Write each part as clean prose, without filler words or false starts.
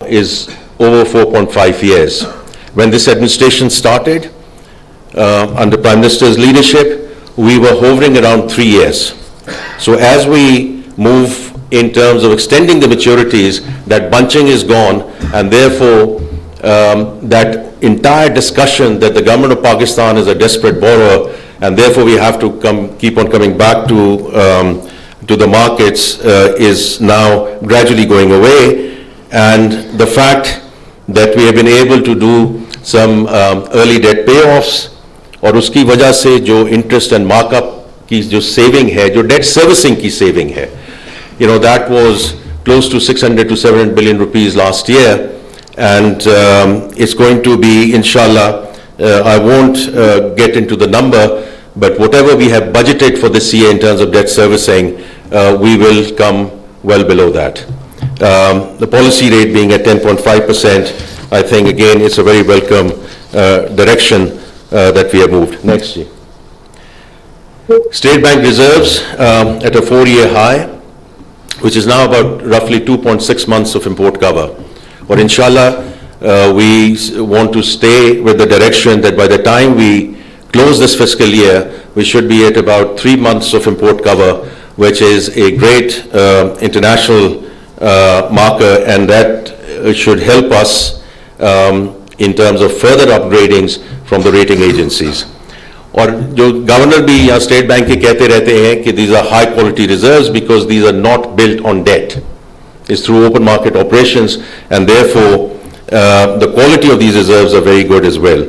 is over 4.5 years. When this administration started, under Prime Minister's leadership, we were hovering around 3 years. So as we move in terms of extending the maturities, that bunching is gone, and therefore that entire discussion that the government of Pakistan is a desperate borrower, and therefore we have to keep on coming back to the markets is now gradually going away. And the fact that we have been able to do some early debt payoffs, और उसकी वजह से जो interest and markup की जो saving है, जो debt servicing की saving है, that was close to 600 to 700 billion rupees last year, and it's going to be, inshallah, I won't get into the number, but whatever we have budgeted for this year in terms of debt servicing, we will come well below that. The policy rate being at 10.5%, I think again it's a very welcome direction that we have moved. Next year. State Bank reserves at a 4-year high, which is now about roughly 2.6 months of import cover. But inshallah, we want to stay with the direction that by the time we close this fiscal year, we should be at about 3 months of import cover, which is a great international marker, and that should help us in terms of further upgradings from the rating agencies. और जो governor भी यहाँ state bank के कहते रहते हैं कि these are high quality reserves because these are not built on debt. It's through open market operations, and therefore the quality of these reserves are very good as well.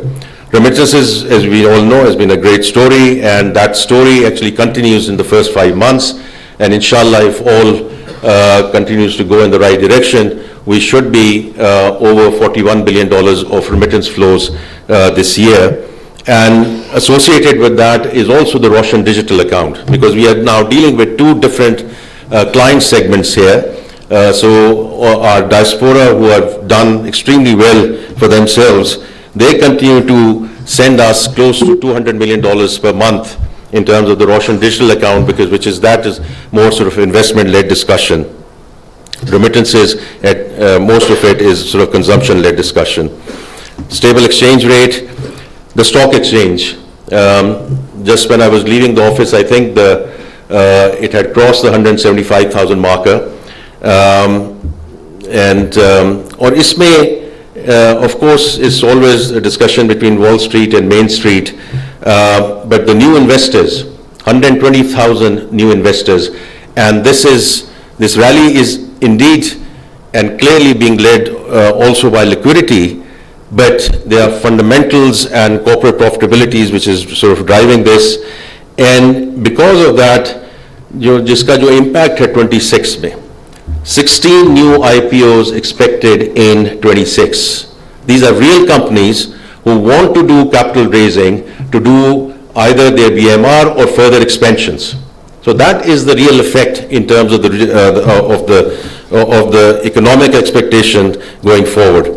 Remittances, as we all know, has been a great story, and that story actually continues in the first 5 months. And inshallah, if all continues to go in the right direction, we should be over $41 billion of remittance flows this year. And associated with that is also the Roshan digital account, because we are now dealing with 2 different client segments here. So our diaspora, who have done extremely well for themselves, they continue to send us close to $200 million per month in terms of the Roshan digital account, because that is more sort of investment-led discussion. Remittances, most of it is sort of consumption-led discussion. Stable exchange rate. The stock exchange, just when I was leaving the office, I think it had crossed the 175,000 marker. और इसमें, of course, it's always a discussion between Wall Street and Main Street, but the new investors, 120,000 new investors, and this rally is indeed and clearly being led also by liquidity. But there are fundamentals and corporate profitabilities which is sort of driving this, and because of that, जिसका जो impact है 26 में, 16 new IPOs expected in 26. These are real companies who want to do capital raising to do either their BMR or further expansions. So that is the real effect in terms of the economic expectation going forward.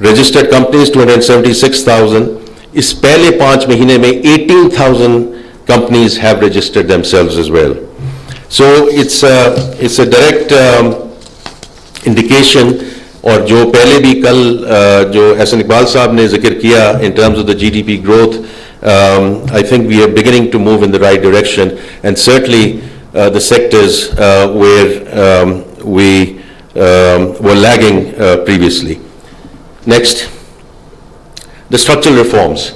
Registered companies 276,000. इस पहले 5 महीने में 18,000 companies have registered themselves as well. So it's a direct indication. और जो पहले भी कल जो हसन इकबाल साहब ने जिक्र किया in terms of the GDP growth, I think we are beginning to move in the right direction, and certainly the sectors where we were lagging previously. Next, the structural reforms.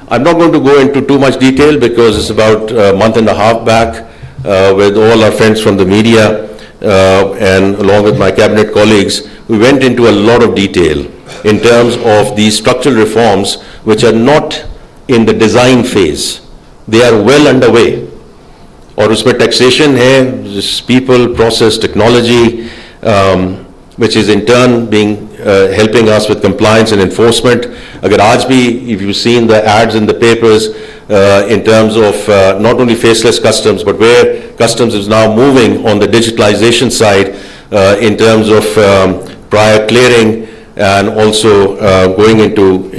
I'm not going to go into too much detail because it's about a month and a half back with all our friends from the media and along with my cabinet colleagues, we went into a lot of detail in terms of these structural reforms which are not in the design phase. They are well underway. और उसमें taxation है, people, process, technology, which is in turn being helping us with compliance and enforcement. Agar aaj bhi, if you've seen the ads in the papers in terms of not only faceless customs, but where customs is now moving on the digitalization side in terms of prior clearing and also going into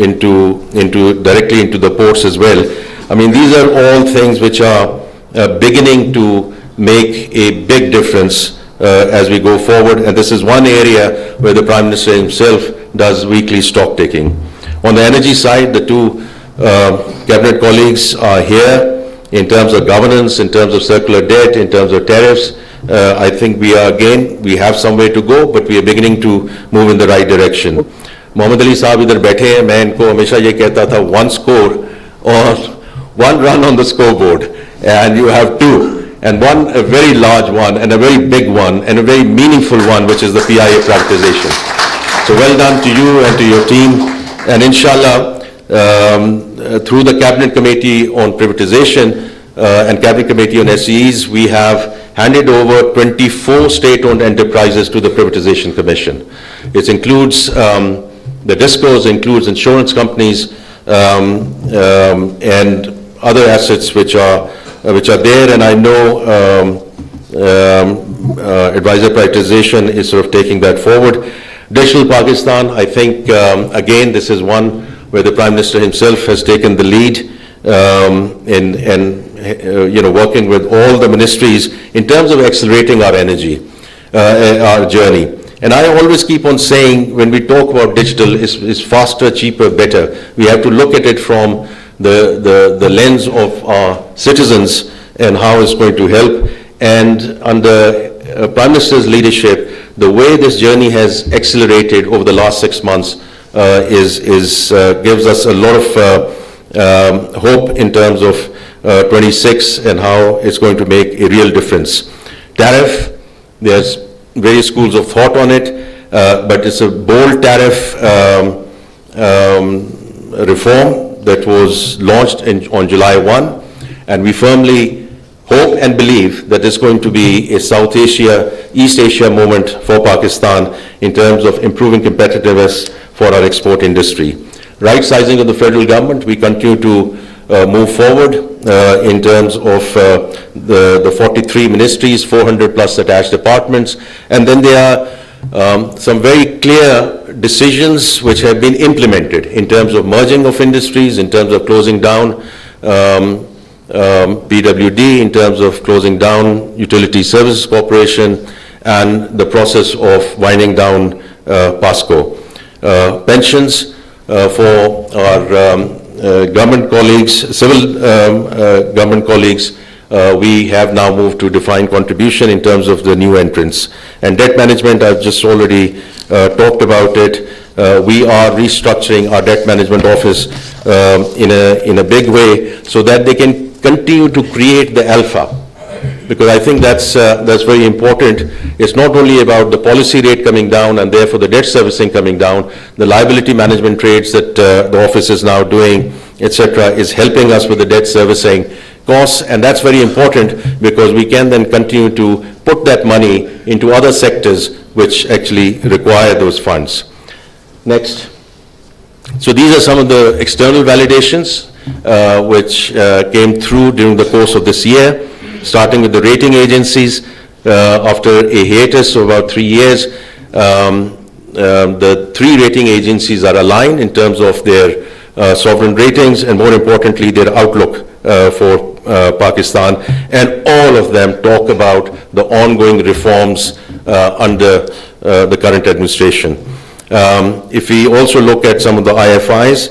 directly into the ports as well. I mean, these are all things which are beginning to make a big difference as we go forward. And this is one area where the Prime Minister himself does weekly stock taking. On the energy side, the two cabinet colleagues are here in terms of governance, in terms of circular debt, in terms of tariffs. I think we have some way to go, but we are beginning to move in the right direction. Mohammad Ali साहब इधर बैठे हैं, मैं इनको हमेशा ये कहता था, one score or one run on the scoreboard, and you have two, and one a very large one, and a very big one, and a very meaningful one, which is the PIA privatization. So well done to you and to your team, and inshallah, through the Cabinet Committee on Privatization and Cabinet Committee on SEEs, we have handed over 24 state-owned enterprises to the Privatization Commission. It includes the discos, includes insurance companies and other assets which are there. And I know Advisor Privatization is sort of taking that forward. Digital Pakistan, I think again this is one where the Prime Minister himself has taken the lead in working with all the ministries in terms of accelerating our energy, our journey. And I always keep on saying, when we talk about digital, is faster, cheaper, better. We have to look at it from the lens of our citizens and how it's going to help. And under Prime Minister's leadership, the way this journey has accelerated over the last 6 months gives us a lot of hope in terms of 26 and how it's going to make a real difference. Tariff, there's various schools of thought on it, but it's a bold tariff reform that was launched on July 1, and we firmly hope and believe that it's going to be a South Asia, East Asia moment for Pakistan in terms of improving competitiveness for our export industry. Right sizing of the federal government, we continue to move forward in terms of the 43 ministries, 400 plus attached departments, and then there are some very clear decisions which have been implemented in terms of merging of industries, in terms of closing down PWD, in terms of closing down Utility Services Corporation, and the process of winding down PASCO. Pensions for our government colleagues, civil government colleagues, we have now moved to defined contribution in terms of the new entrants. And debt management, I've just already talked about it. We are restructuring our debt management office in a big way so that they can continue to create the alpha. Because I think that's very important. It's not only about the policy rate coming down and therefore the debt servicing coming down, the liability management trades that the office is now doing, etc., is helping us with the debt servicing costs, and that's very important because we can then continue to put that money into other sectors which actually require those funds. Next. So these are some of the external validations which came through during the course of this year. Starting with the rating agencies, after a hiatus of about 3 years, the 3 rating agencies are aligned in terms of their sovereign ratings and, more importantly, their outlook for Pakistan, and all of them talk about the ongoing reforms under the current administration. If we also look at some of the IFIs,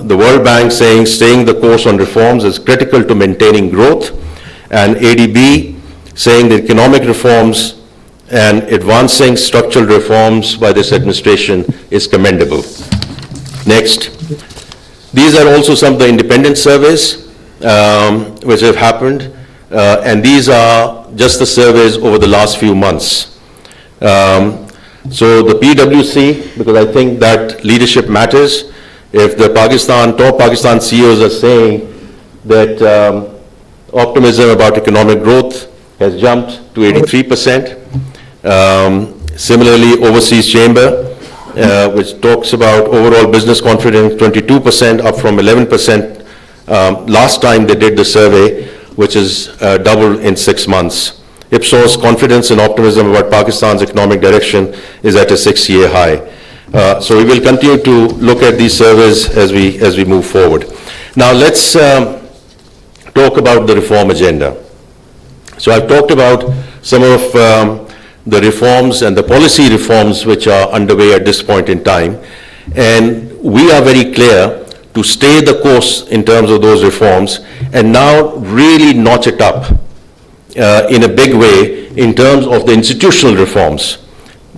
the World Bank saying staying the course on reforms is critical to maintaining growth, and ADB saying that economic reforms and advancing structural reforms by this administration is commendable. Next. These are also some of the independent surveys which have happened, and these are just the surveys over the last few months. So the PwC, because I think that leadership matters, if the top Pakistan CEOs are saying that optimism about economic growth has jumped to 83%. Similarly, Overseas Chamber, which talks about overall business confidence, 22%, up from 11% last time they did the survey, which is double in 6 months. Ipsos confidence and optimism about Pakistan's economic direction is at a 6-year high. So we will continue to look at these surveys as we move forward. Now let's talk about the reform agenda. So I've talked about some of the reforms and the policy reforms which are underway at this point in time. And we are very clear to stay the course in terms of those reforms and now really notch it up in a big way in terms of the institutional reforms,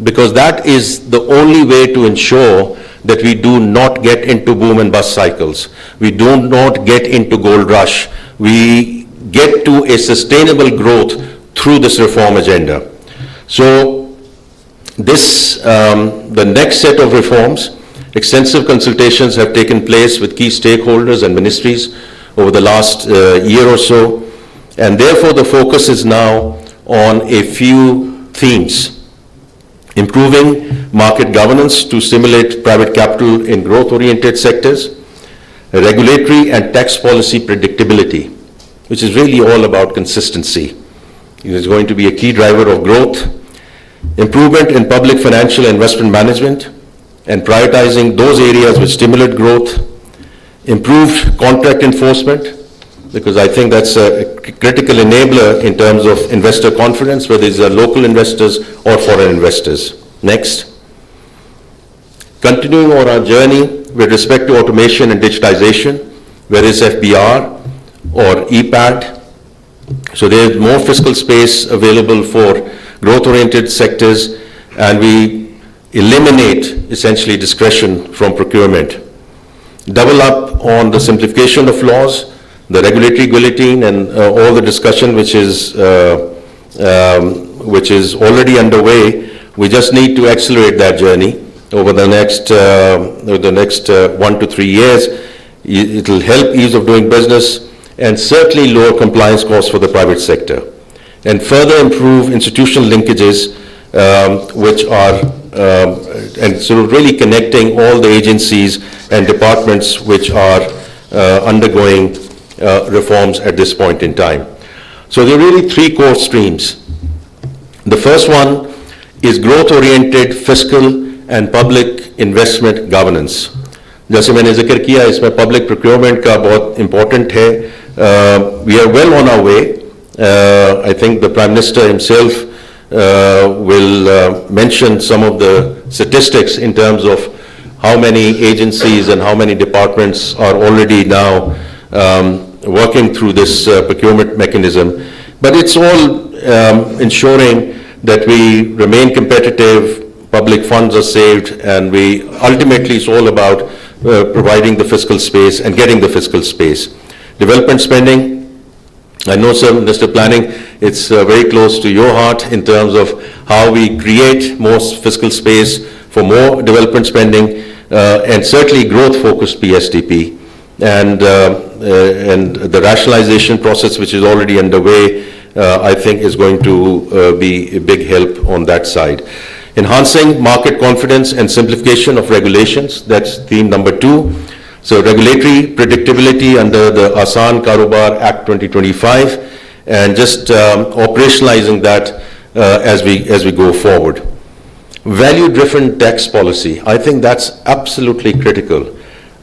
because that is the only way to ensure that we do not get into boom and bust cycles. We do not get into gold rush. We get to a sustainable growth through this reform agenda. So this, the next set of reforms, extensive consultations have taken place with key stakeholders and ministries over the last year or so, and therefore the focus is now on a few themes. Improving market governance to stimulate private capital in growth-oriented sectors, regulatory and tax policy predictability, which is really all about consistency. It is going to be a key driver of growth. Improvement in public financial investment management and prioritizing those areas which stimulate growth. Improved contract enforcement, because I think that's a critical enabler in terms of investor confidence, whether these are local investors or foreign investors. Next. Continuing on our journey with respect to automation and digitization, whether it's FBR or EPAD. So there's more fiscal space available for growth-oriented sectors, and we eliminate essentially discretion from procurement. Double up on the simplification of laws, the regulatory guillotine, and all the discussion which is already underway. We just need to accelerate that journey over the next 1 to 3 years. It will help ease of doing business and certainly lower compliance costs for the private sector, and further improve institutional linkages which are and sort of really connecting all the agencies and departments which are undergoing reforms at this point in time. So there are really 3 core streams. The first one is growth-oriented fiscal and public investment governance. जैसे मैंने जिक्र किया, इसमें public procurement का बहुत important है. We are well on our way. I think the Prime Minister himself will mention some of the statistics in terms of how many agencies and how many departments are already now working through this procurement mechanism. But it's all ensuring that we remain competitive, public funds are saved, and we ultimately it's all about providing the fiscal space and getting the fiscal space. Development spending, I know, sir, Mr. Planning, it's very close to your heart in terms of how we create more fiscal space for more development spending and certainly growth-focused PSDP. And the rationalization process, which is already underway, I think is going to be a big help on that side. Enhancing market confidence and simplification of regulations, that's theme number 2. So regulatory predictability under the Asan Karobar Act 2025, and just operationalizing that as we go forward. Value-driven tax policy, I think that's absolutely critical.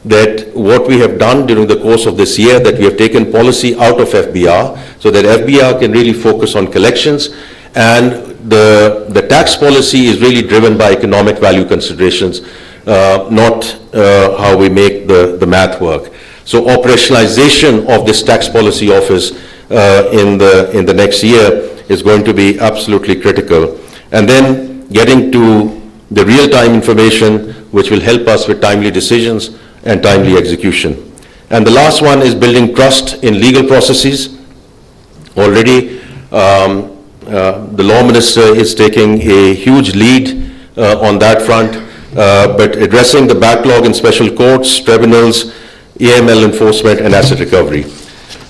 That what we have done during the course of this year, that we have taken policy out of FBR, so that FBR can really focus on collections, and the tax policy is really driven by economic value considerations, not how we make the math work. So operationalization of this tax policy office in the next year is going to be absolutely critical. And then getting to the real-time information which will help us with timely decisions and timely execution. And the last one is building trust in legal processes. Already the Law Minister is taking a huge lead on that front, but addressing the backlog in special courts, tribunals, AML enforcement, and asset recovery.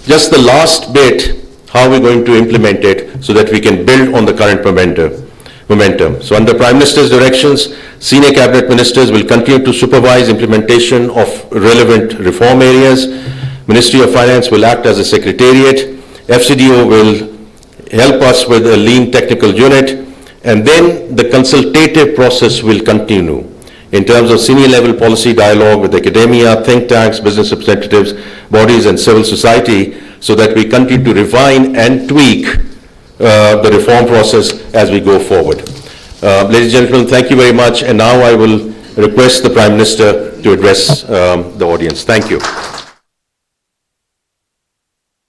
Just the last bit, how we're going to implement it so that we can build on the current momentum. So under Prime Minister's directions, senior cabinet ministers will continue to supervise implementation of relevant reform areas. Ministry of Finance will act as a secretariat. FCDO will help us with a lean technical unit, and then the consultative process will continue in terms of senior level policy dialogue with academia, think tanks, business representatives, bodies, and civil society, so that we continue to refine and tweak the reform process as we go forward. Ladies and gentlemen, thank you very much, and now I will request the Prime Minister to address the audience. Thank you.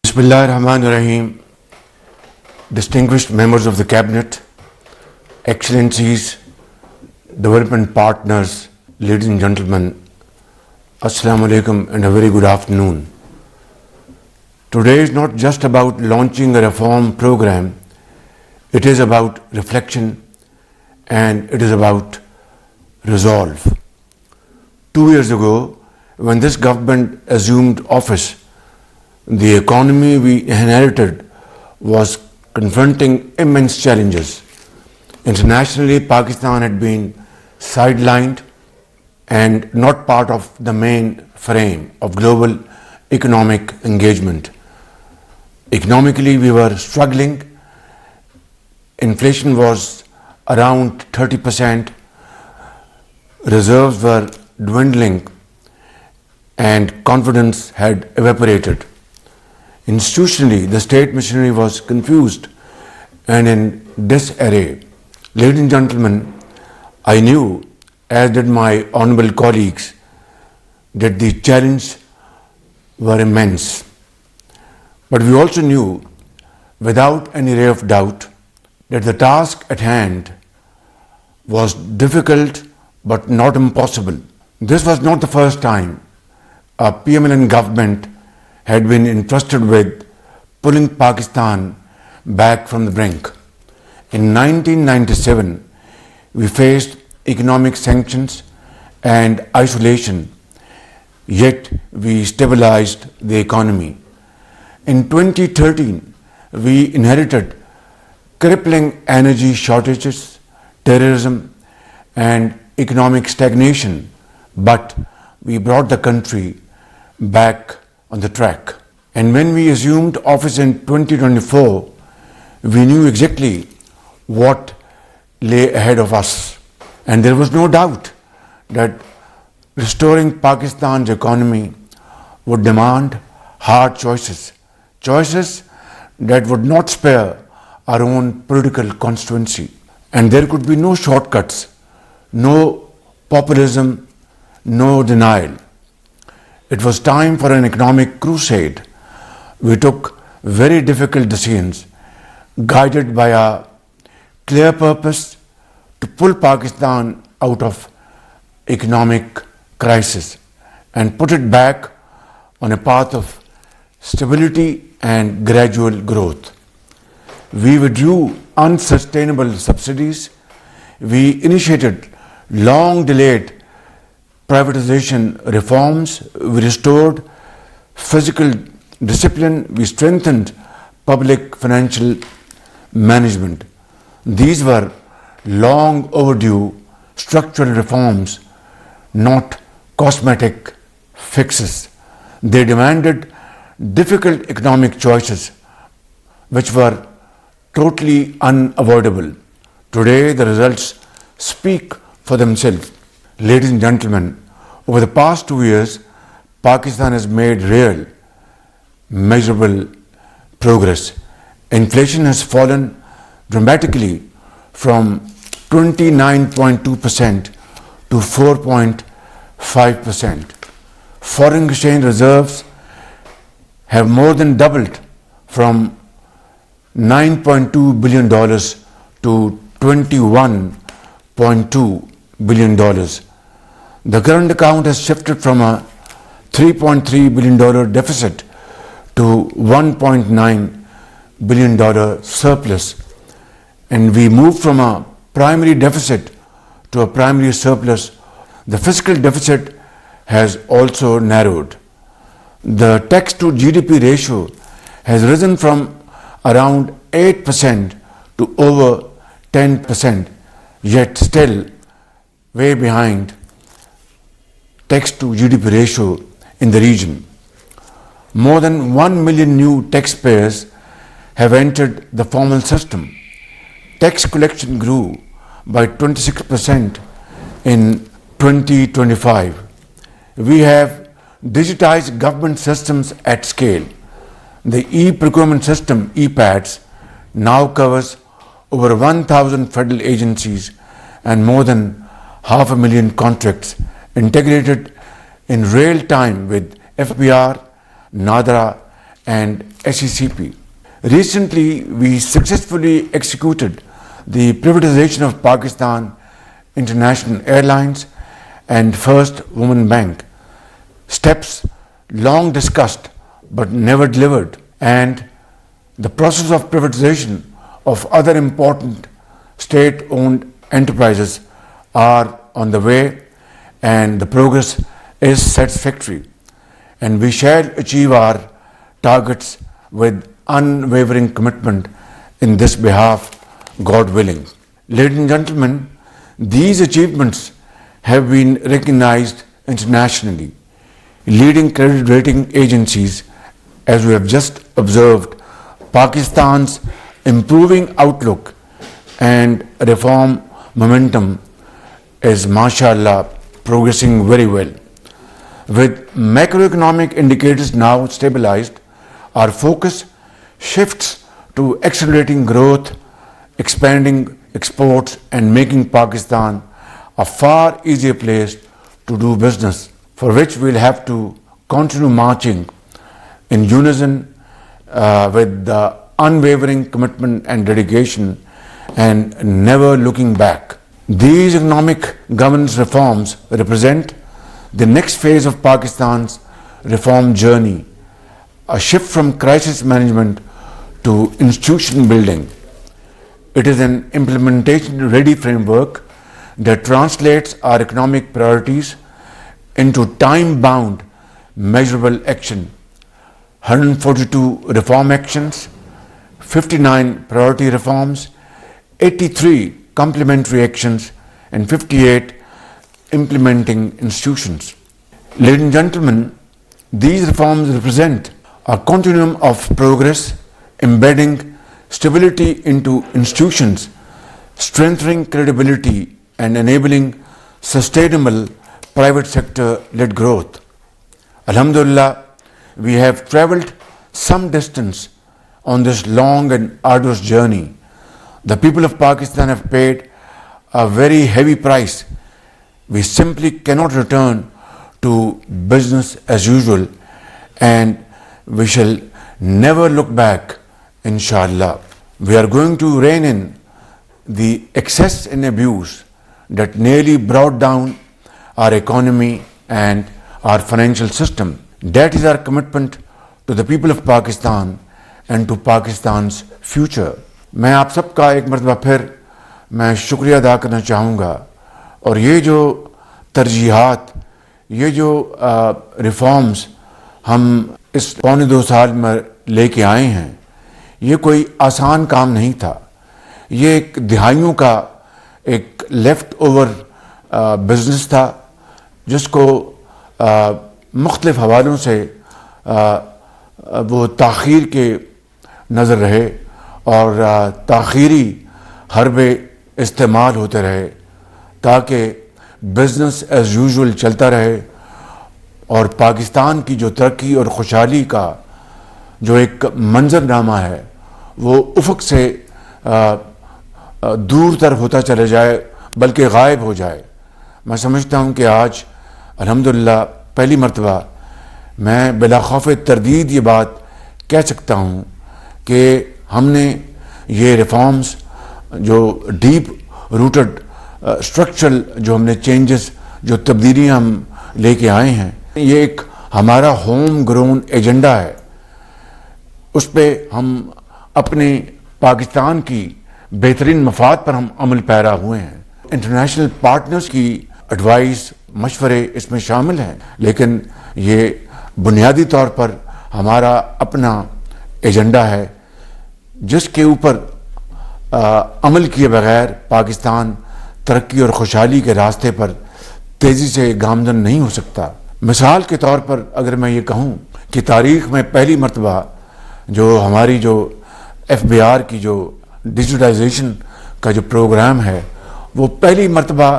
Bismillah ar-Rahman ar-Rahim. Distinguished members of the Cabinet, Excellencies, development partners, ladies and gentlemen, Assalamu alaikum and a very good afternoon. Today is not just about launching a reform program, it is about reflection and it is about resolve. 2 years ago, when this government assumed office, the economy we inherited was confronting immense challenges. Internationally, Pakistan had been sidelined and not part of the main frame of global economic engagement. Economically, we were struggling. Inflation was around 30%. Reserves were dwindling and confidence had evaporated. Institutionally, the state machinery was confused and in disarray. Ladies and gentlemen, I knew, as did my honorable colleagues, that the challenges were immense. But we also knew, without any ray of doubt, that the task at hand was difficult but not impossible. This was not the first time a PMLN government had been entrusted with pulling Pakistan back from the brink. In 1997, we faced economic sanctions and isolation, yet we stabilized the economy. In 2013, we inherited crippling energy shortages, terrorism, and economic stagnation, but we brought the country back on the track. And when we assumed office in 2024, we knew exactly what lay ahead of us. And there was no doubt that restoring Pakistan's economy would demand hard choices, choices that would not spare our own political constituency. And there could be no shortcuts, no populism, no denial. It was time for an economic crusade. We took very difficult decisions, guided by a clear purpose to pull Pakistan out of economic crisis and put it back on a path of stability and gradual growth. We withdrew unsustainable subsidies. We initiated long-delayed privatization reforms. We restored fiscal discipline. We strengthened public financial management. These were long overdue structural reforms, not cosmetic fixes. They demanded difficult economic choices which were totally unavoidable. Today, the results speak for themselves. Ladies and gentlemen, over the past 2 years, Pakistan has made real, measurable progress. Inflation has fallen dramatically from 29.2% to 4.5%. Foreign exchange reserves have more than doubled from $9.2 billion to $21.2 billion. The current account has shifted from a $3.3 billion deficit to $1.9 billion surplus, and we moved from a primary deficit to a primary surplus. The fiscal deficit has also narrowed. The tax to GDP ratio has risen from around 8% to over 10%, yet still way behind tax to GDP ratio in the region. More than 1 million new taxpayers have entered the formal system. Tax collection grew by 26% in 2025. We have digitized government systems at scale. The e-procurement system, e-pads, now covers over 1,000 federal agencies and more than 500,000 contracts integrated in real time with FBR, NADRA and SECP. Recently, we successfully executed the privatization of Pakistan International Airlines and First Women Bank, steps long discussed but never delivered, and the process of privatization of other important state-owned enterprises are on the way, and the progress is satisfactory, and we shall achieve our targets with unwavering commitment in this behalf, God willing. Ladies and gentlemen, these achievements have been recognized internationally. Leading credit rating agencies, as we have just observed, Pakistan's improving outlook and reform momentum is, mashallah, progressing very well. With macroeconomic indicators now stabilized, our focus shifts to accelerating growth, expanding exports, and making Pakistan a far easier place to do business, for which we'll have to continue marching in unison with the unwavering commitment and dedication and never looking back. These economic governance reforms represent the next phase of Pakistan's reform journey, a shift from crisis management to institution building. It is an implementation-ready framework that translates our economic priorities into time-bound, measurable action. 142 reform actions, 59 priority reforms, 83 complementary actions, and 58 implementing institutions. Ladies and gentlemen, these reforms represent a continuum of progress, embedding stability into institutions, strengthening credibility, and enabling sustainable private sector-led growth. Alhamdulillah, we have traveled some distance on this long and arduous journey. The people of Pakistan have paid a very heavy price. We simply cannot return to business as usual, and we shall never look back, inshallah. We are going to rein in the excess and abuse that nearly brought down our economy and our financial system. That is our commitment to the people of Pakistan and to Pakistan's future. मैं आप सबका एक मरतबा फिर मैं शुक्रिया अदा करना चाहूँगा, और ये जो तरजीहात, ये जो रिफॉर्म्स हम इस पौने 2 साल में लेके आए हैं, ये कोई आसान काम नहीं था. ये एक दिहाइयों का एक लेफ़्ट ओवर बिजनेस था, जिसको मुख्तलिफ हवालों से वो ताख़ीर के नज़र रहे और ताख़ीरी हरबे इस्तेमाल होते रहे ताकि बिज़नेस एज़ यूजुअल चलता रहे, और पाकिस्तान की जो तरक्की और खुशहाली का जो एक मंजरनामा है वो उफ़क़ से दूर तरफ होता चला जाए, बल्कि गायब हो जाए. मैं समझता हूँ कि आज अल्हम्दुलिल्लाह पहली मरतबा मैं बिला खौफ तरदीद ये बात कह सकता हूँ कि हमने ये रिफॉर्म्स जो डीप रूटेड स्ट्रक्चरल जो हमने चेंजेस, जो तब्दीलियाँ हम लेके आए हैं, ये एक हमारा होम ग्रोन एजेंडा है. उस पर हम अपने पाकिस्तान की बेहतरीन मफाद पर हम अमल पैरा हुए हैं. इंटरनेशनल पार्टनर्स की एडवाइस, मशवरे इसमें शामिल हैं, लेकिन ये बुनियादी तौर पर हमारा अपना एजेंडा है जिसके ऊपर अमल किए बगैर पाकिस्तान तरक्की और खुशहाली के रास्ते पर तेज़ी से गामजन नहीं हो सकता. मिसाल के तौर पर अगर मैं ये कहूँ कि तारीख़ में पहली मरतबा जो हमारी जो FBR की जो डिजिटाइजेशन का जो प्रोग्राम है वो पहली मरतबा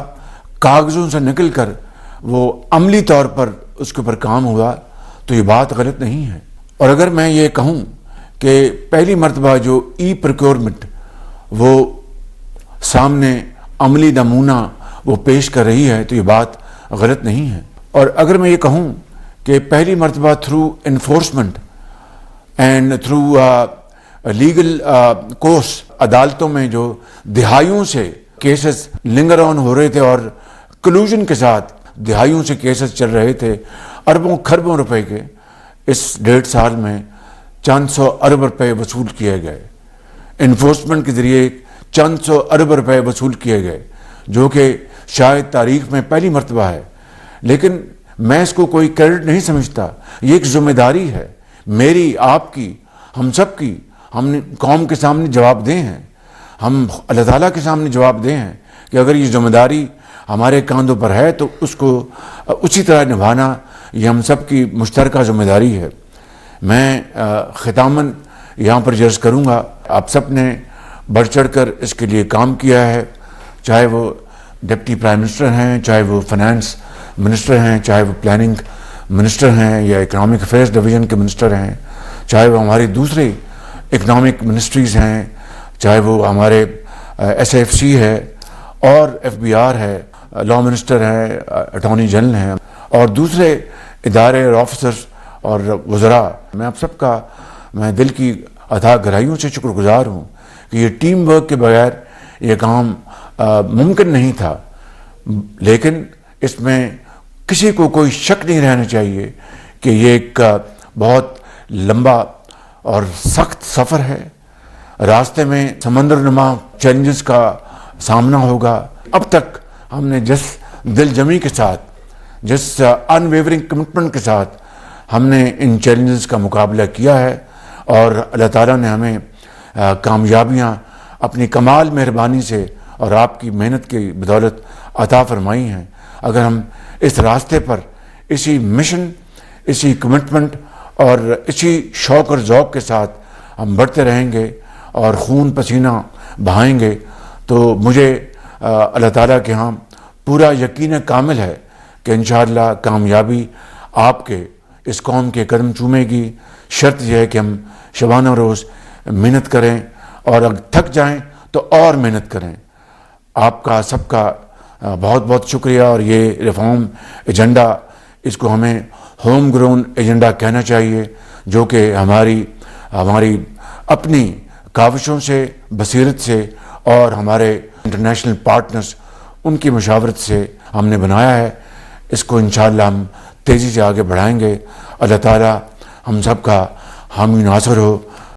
कागज़ों से निकल कर वो अमली तौर पर उसके ऊपर काम हुआ, तो ये बात गलत नहीं है. और अगर मैं ये कहूँ کہ پہلی مرتبہ جو ای پروکیورمنٹ وہ سامنے عملی نمونہ وہ پیش کر رہی ہے تو یہ بات غلط نہیں ہے. اور اگر میں یہ کہوں کہ پہلی مرتبہ through enforcement and through legal course عدالتوں میں جو دہائیوں سے کیسز لنگر آن ہو رہے تھے اور کلوژن کے ساتھ دہائیوں سے کیسز چل رہے تھے اربوں کھربوں روپے کے، اس 1.5 سال میں چند سو ارب روپے وصول کیے گئے. انفورسمنٹ کے ذریعے چند سو ارب روپے وصول کیے گئے جو کہ شاید تاریخ میں پہلی مرتبہ ہے. لیکن میں اس کو کوئی کریڈٹ نہیں سمجھتا، یہ ایک ذمہ داری ہے میری، آپ کی، ہم سب کی. ہم نے قوم کے سامنے جواب دے ہیں، ہم اللہ تعالیٰ کے سامنے جواب دے ہیں کہ اگر یہ ذمہ داری ہمارے کاندھوں پر ہے تو اس کو اسی طرح نبھانا یہ ہم سب کی مشترکہ ذمہ داری ہے. میں ختاماً یہاں پر عرض کروں گا، آپ سب نے بڑھ چڑھ کر اس کے لیے کام کیا ہے، چاہے وہ ڈپٹی پرائم منسٹر ہیں، چاہے وہ فنانس منسٹر ہیں، چاہے وہ پلاننگ منسٹر ہیں یا اکنامک افیئرز ڈویژن کے منسٹر ہیں، چاہے وہ ہماری دوسری اکنامک منسٹریز ہیں، چاہے وہ ہمارے ایس ایف سی ہے اور ایف بی آر ہے، لا منسٹر ہے، اٹارنی جنرل ہیں اور دوسرے ادارے اور آفیسرز اور وزراء. میں آپ سب کا میں دل کی اتھاہ گہرائیوں سے شکر گزار ہوں کہ یہ ٹیم ورک کے بغیر یہ کام ممکن نہیں تھا. لیکن اس میں کسی کو کوئی شک نہیں رہنا چاہیے کہ یہ ایک بہت لمبا اور سخت سفر ہے. راستے میں سمندر نما چیلنجز کا سامنا ہوگا. اب تک ہم نے جس دل جمی کے ساتھ، جس ان ویورنگ کمٹمنٹ کے ساتھ ہم نے ان چیلنجز کا مقابلہ کیا ہے اور اللہ تعالیٰ نے ہمیں کامیابیاں اپنی کمال مہربانی سے اور آپ کی محنت کی بدولت عطا فرمائی ہیں. اگر ہم اس راستے پر اسی مشن، اسی کمٹمنٹ اور اسی شوق اور ذوق کے ساتھ ہم بڑھتے رہیں گے اور خون پسینہ بہائیں گے تو مجھے اللہ تعالیٰ کے ہاں پورا یقین کامل ہے کہ انشاءاللہ کامیابی آپ کے اس قوم کے قدم چومے گی. شرط یہ ہے کہ ہم شبانہ روز محنت کریں اور اگر تھک جائیں تو اور محنت کریں. آپ کا سب کا بہت بہت شکریہ. اور یہ ریفارم ایجنڈا، اس کو ہمیں ہوم گرون ایجنڈا کہنا چاہیے، جو کہ ہماری اپنی کاوشوں سے، بصیرت سے اور ہمارے انٹرنیشنل پارٹنرز ان کی مشاورت سے ہم نے بنایا ہے. اس کو انشاءاللہ ہم تیزی سے آگے بڑھائیں گے. اللہ تعالیٰ ہم سب کا حامی ناصر ہو.